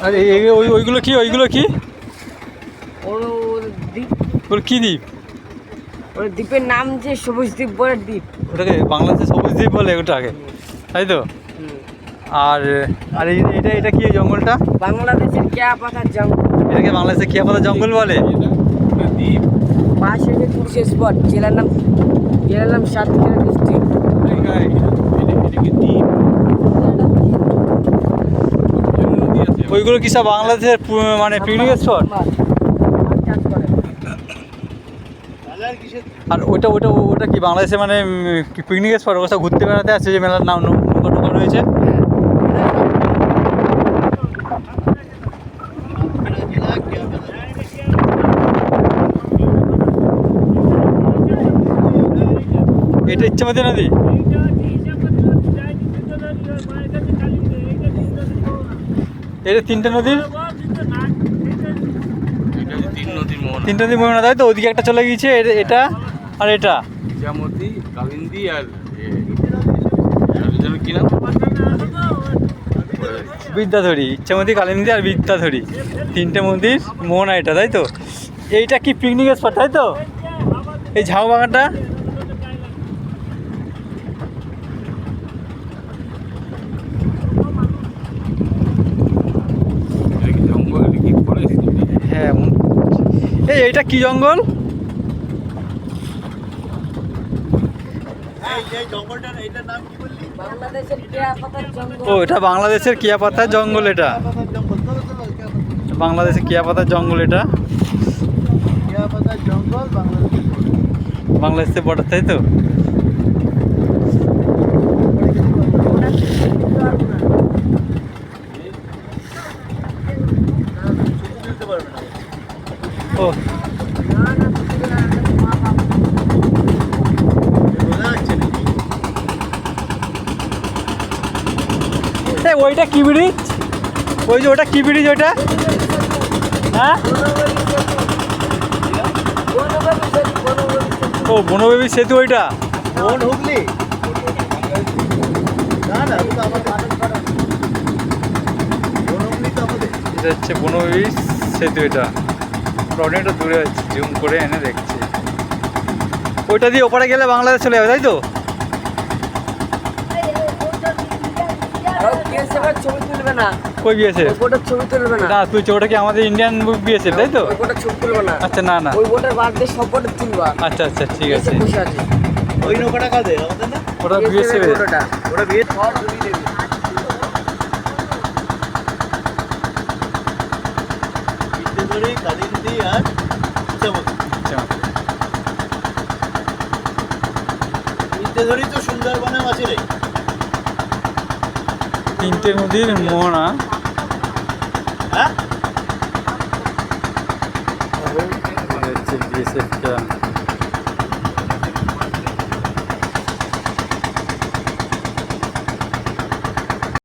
আর ওইগুলো কি ওর কি দ্বীপ? ওই দ্বীপের নাম যে সবুজ দ্বীপ বলে দ্বীপ। ওটাকে বাংলাদেশে সবুজ দ্বীপ বলে ওটাকে, তাই তো? আর আর এটা কি জঙ্গলটা? বাংলাদেশের কেয়া পাতার জঙ্গল। এটাকে বাংলাদেশে কেয়া পাতার জঙ্গল বলে? দ্বীপ পাশে যে টুরিস্ট স্পট, জেলার নাম সাতক্ষীরা ডিস্ট্রিক্ট। ওইগুলো কি সব বাংলাদেশের মানে পিকনিক স্পট? আর ওটা কি বাংলাদেশে মানে পিকনিক স্পট? ওটা ঘুরতে বেড়াতে আছে যে মেলার নাম নৌকা টোকা রয়েছে? এটা ইচ্ছামতি নদী? এটা তিনটে নদীর মোহনা, তাই তো? ওদিকে একটা চলে গিয়েছে, এটা আর এটা ইচ্ছামতি, কালিন্দী আর কি নাম, বিদ্যাধরী। ইচ্ছামতি, কালিন্দী আর বিদ্যাধরী, তিনটে নদীর মোহনা এটা, তাই তো? এইটা কি পিকনিক স্পট, তাই তো? এই ঝাউ বাগানটা হ্যাঁ। এইটা কি জঙ্গল? ও, এটা বাংলাদেশের কেয়া পাতার জঙ্গল। এটা বাংলাদেশের কেয়া পাতার জঙ্গল। এটা বাংলাদেশের বর্ডার, তাই তো? ও, ওইটা কি ব্রিজ? ওই যে ওটা কি ব্রিজ ওইটা? হ্যাঁ, ও বনবেবী সেতু ওইটা? হুগলি এটা হচ্ছে বনবেবী সেতু। এটা অনেকটা দূরে আছে, জুম করে এনে দেখছি। ওইটা দিয়ে ওপারে গেলে বাংলাদেশ চলে যাবে, তাই তো? ছবি তুলবে না, কই বিএসএফ? ছবি তুলবে না। না, তুই ওটা কি আমাদের ইন্ডিয়ান বিএসএফ, তাই তো? ছবি তুলবে না। আচ্ছা, না না, ওই বোটের বাদ দিয়ে সব বোটে তুলবা। আচ্ছা আচ্ছা, ঠিক আছে। বসে আছে ওই নৌকাটা কাদের আমাদের না? ওটা বিএসএফ। ওটা বিয়ে সব জমি দেবে। বিদ্যাধরী, কালিন্দী আর ইচ্ছামতি। বিদ্যাধরী তো সুন্দরবনে আছে রে। তিনটে নদীর মোহনা। হ্যাঁ, বিএসএফ ক্যাম্প।